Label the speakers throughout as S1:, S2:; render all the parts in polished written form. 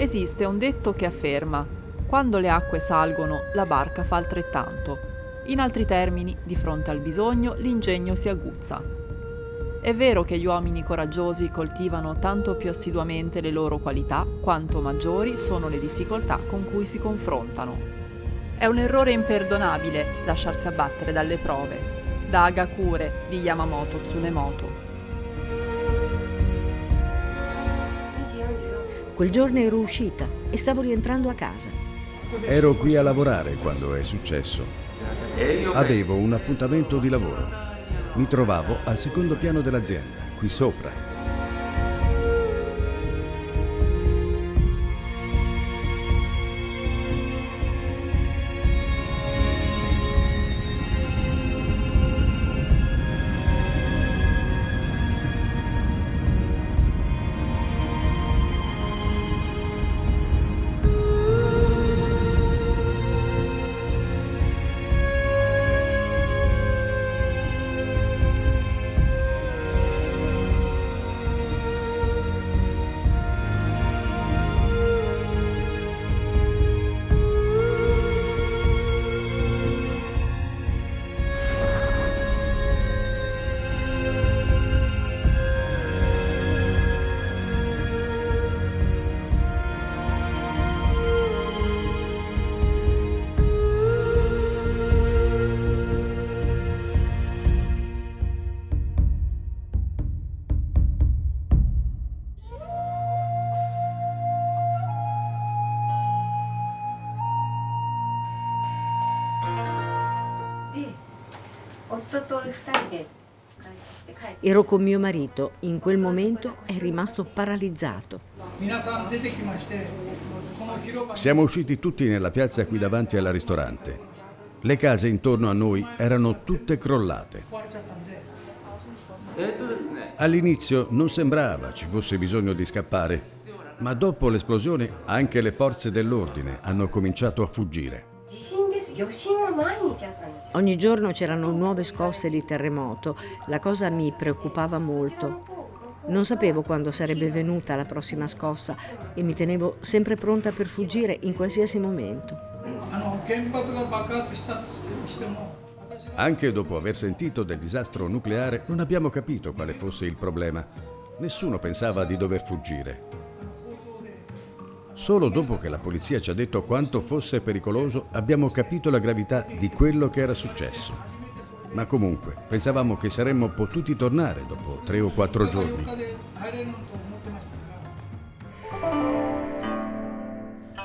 S1: Esiste un detto che afferma: quando le acque salgono, la barca fa altrettanto. In altri termini, di fronte al bisogno, l'ingegno si aguzza. È vero che gli uomini coraggiosi coltivano tanto più assiduamente le loro qualità, quanto maggiori sono le difficoltà con cui si confrontano. È un errore imperdonabile lasciarsi abbattere dalle prove. Da Hagakure di Yamamoto Tsunemoto.
S2: Quel giorno ero uscita e stavo rientrando a casa.
S3: Ero qui a lavorare quando è successo. Avevo un appuntamento di lavoro. Mi trovavo al secondo piano dell'azienda, qui sopra.
S2: Ero con mio marito, in quel momento è rimasto paralizzato.
S3: Siamo usciti tutti nella piazza qui davanti al ristorante. Le case intorno a noi erano tutte crollate. All'inizio non sembrava ci fosse bisogno di scappare, ma dopo l'esplosione anche le forze dell'ordine hanno cominciato a fuggire.
S2: Ogni giorno c'erano nuove scosse di terremoto. La cosa mi preoccupava molto. Non sapevo quando sarebbe venuta la prossima scossa e mi tenevo sempre pronta per fuggire in qualsiasi momento.
S3: Anche dopo aver sentito del disastro nucleare non abbiamo capito quale fosse il problema. Nessuno pensava di dover fuggire. Solo dopo che la polizia ci ha detto quanto fosse pericoloso abbiamo capito la gravità di quello che era successo. Ma comunque pensavamo che saremmo potuti tornare dopo 3 o 4 giorni.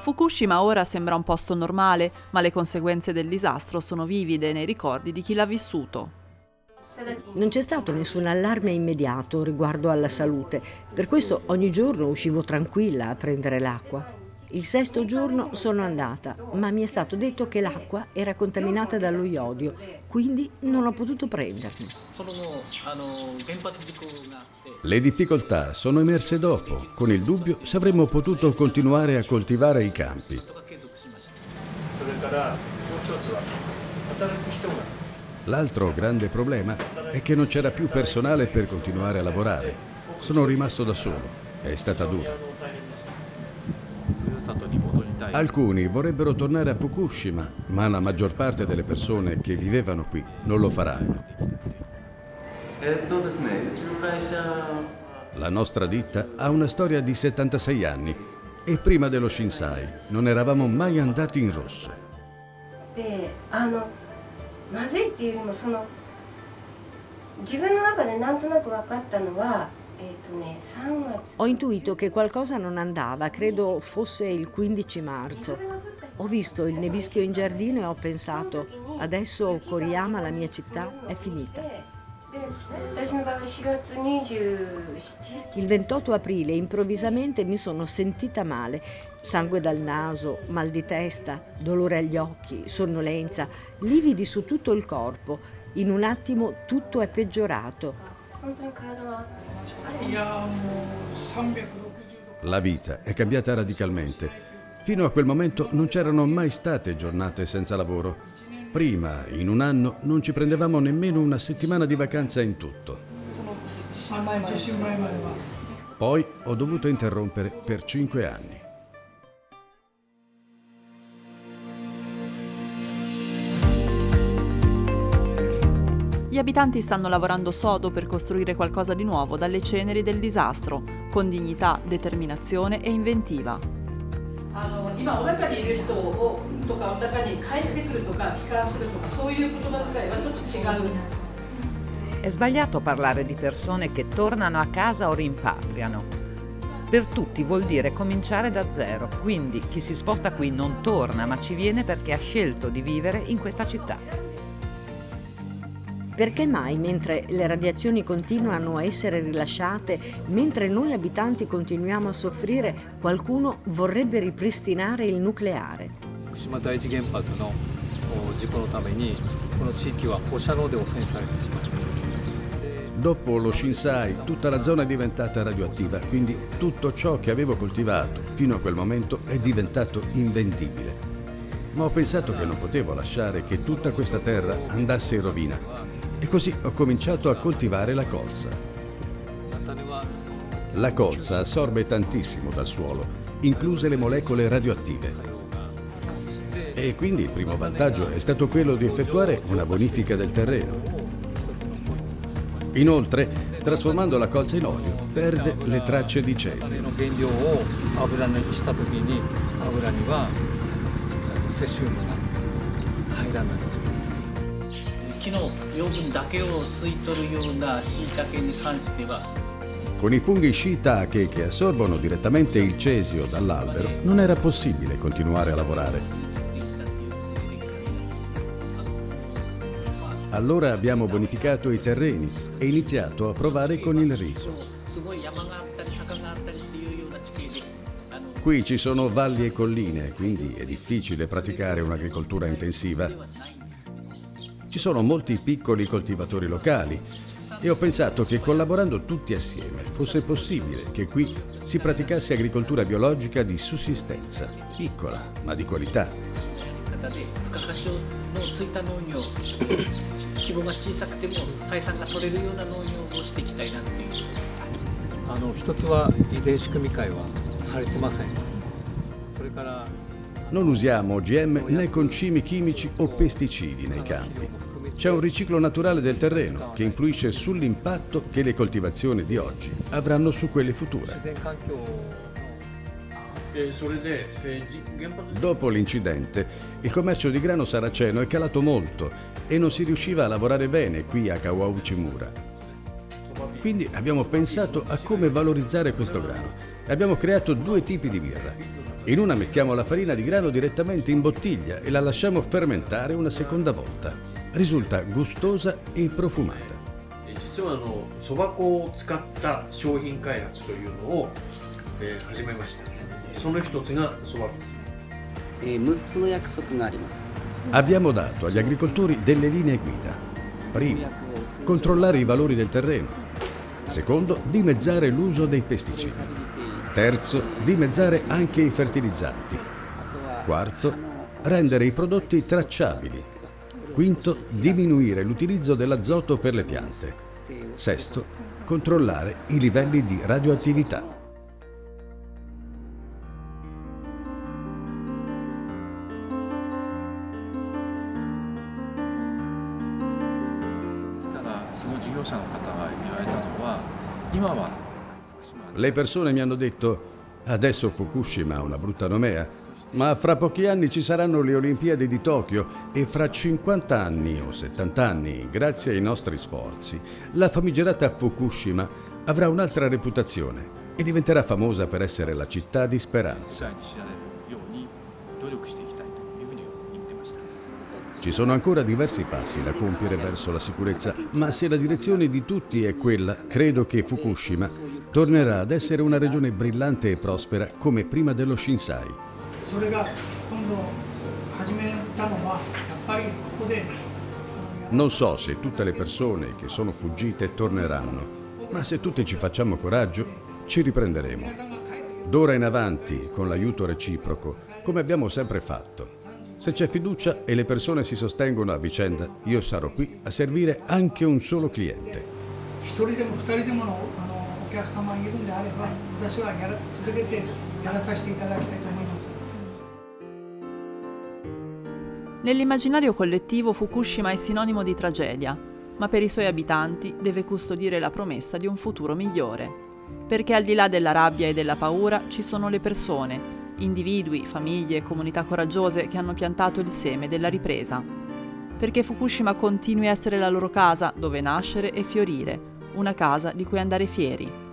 S1: Fukushima ora sembra un posto normale, ma le conseguenze del disastro sono vivide nei ricordi di chi l'ha vissuto.
S2: Non c'è stato nessun allarme immediato riguardo alla salute, per questo ogni giorno uscivo tranquilla a prendere l'acqua. Il 6° giorno sono andata, ma mi è stato detto che l'acqua era contaminata dallo iodio, quindi non ho potuto prenderne.
S3: Le difficoltà sono emerse dopo, con il dubbio se avremmo potuto continuare a coltivare i campi. L'altro grande problema è che non c'era più personale per continuare a lavorare. Sono rimasto da solo. È stata dura. Alcuni vorrebbero tornare a Fukushima, ma la maggior parte delle persone che vivevano qui non lo faranno. La nostra ditta ha una storia di 76 anni e prima dello Shinsai non eravamo mai andati in rosso.
S4: まずいっていうよりも自分の中でなんとなく分かったのは3月
S2: Ho intuito che qualcosa non andava, credo fosse il 15 marzo. Ho visto il nevischio in giardino e ho pensato, adesso Koriyama, la mia città, è finita. Il 28 aprile improvvisamente mi sono sentita male, sangue dal naso, mal di testa, dolore agli occhi, sonnolenza, lividi su tutto il corpo. In un attimo tutto è peggiorato.
S3: La vita è cambiata radicalmente. Fino a quel momento non c'erano mai state giornate senza lavoro. Prima, in un anno, non ci prendevamo nemmeno una settimana di vacanza in tutto. Poi ho dovuto interrompere per 5 anni.
S1: Gli abitanti stanno lavorando sodo per costruire qualcosa di nuovo dalle ceneri del disastro, con dignità, determinazione e inventiva.
S5: È sbagliato parlare di persone che tornano a casa o rimpatriano. Per tutti vuol dire cominciare da zero, quindi chi si sposta qui non torna, ma ci viene perché ha scelto di vivere in questa città.
S2: Perché mai, mentre le radiazioni continuano a essere rilasciate, mentre noi abitanti continuiamo a soffrire, qualcuno vorrebbe ripristinare il nucleare?
S6: 福島第一原発の事故のためにこの地域は放射能で汚染されてしまいました。
S3: Dopo lo Shinsai tutta la zona è diventata radioattiva, quindi tutto ciò che avevo coltivato fino a quel momento è diventato invendibile. Ma ho pensato che non potevo lasciare che tutta questa terra andasse in rovina. E così ho cominciato a coltivare la colza. La colza assorbe tantissimo dal suolo, incluse le molecole radioattive. E quindi il primo vantaggio è stato quello di effettuare una bonifica del terreno. Inoltre, trasformando la colza in olio, perde le tracce di cesio.
S7: 木の養分だけを吸い取るような椎茸に関しては
S3: Con i funghi shiitake che assorbono direttamente il cesio dall'albero non era possibile continuare a lavorare. Allora abbiamo bonificato i terreni e iniziato a provare con il riso. Qui ci sono valli e colline, quindi è difficile praticare un'agricoltura intensiva. Ci sono molti piccoli coltivatori locali e ho pensato che collaborando tutti assieme fosse possibile che qui si praticasse agricoltura biologica di sussistenza, piccola ma di qualità.
S7: 規模が小さくても採算が取れるような農業をしていきたいなっていう。
S6: 一つは遺伝子組み換えはされてません。それから
S3: Non usiamo OGM né concimi chimici o pesticidi nei campi. C'è un riciclo naturale del terreno che influisce sull'impatto che le coltivazioni di oggi avranno su quelle future.
S6: 自然環境
S8: それで原発
S3: Dopo l'incidente, il commercio di grano saraceno è calato molto e non si riusciva a lavorare bene qui a Kawauchimura. Quindi abbiamo pensato a come valorizzare questo grano e abbiamo creato due tipi di birra. In una mettiamo la farina di grano direttamente in bottiglia e la lasciamo fermentare una seconda volta. Risulta gustosa e profumata.
S8: 実はそば粉を使った商品開発というのを始めました。その一つがそば粉。
S9: 6つの約束があります。
S3: Abbiamo dato agli agricoltori delle linee guida. Primo, controllare i valori del terreno. Secondo, dimezzare l'uso dei pesticidi. Terzo, dimezzare anche i fertilizzanti. Quarto, rendere i prodotti tracciabili. Quinto, diminuire l'utilizzo dell'azoto per le piante. Sesto, controllare i livelli di radioattività. Le persone mi hanno detto: adesso Fukushima ha una brutta nomea, ma fra pochi anni ci saranno le Olimpiadi di Tokyo e fra 50 anni o 70 anni, grazie ai nostri sforzi, la famigerata Fukushima avrà un'altra reputazione e diventerà famosa per essere la città di speranza. Ci sono ancora diversi passi da compiere verso la sicurezza, ma se la direzione di tutti è quella, credo che Fukushima tornerà ad essere una regione brillante e prospera come prima dello Shinsai. Non so se tutte le persone che sono fuggite torneranno, ma se tutti ci facciamo coraggio, ci riprenderemo. D'ora in avanti, con l'aiuto reciproco, come abbiamo sempre fatto. Se c'è fiducia e le persone si sostengono a vicenda, io sarò qui a servire anche un solo cliente.
S1: Nell'immaginario collettivo Fukushima è sinonimo di tragedia. ma per i suoi abitanti deve custodire la promessa di un futuro migliore, perché al di là della rabbia e della paura ci sono le persone, individui, famiglie, comunità coraggiose che hanno piantato il seme della ripresa, perché Fukushima continui a essere la loro casa dove nascere e fiorire, una casa di cui andare fieri.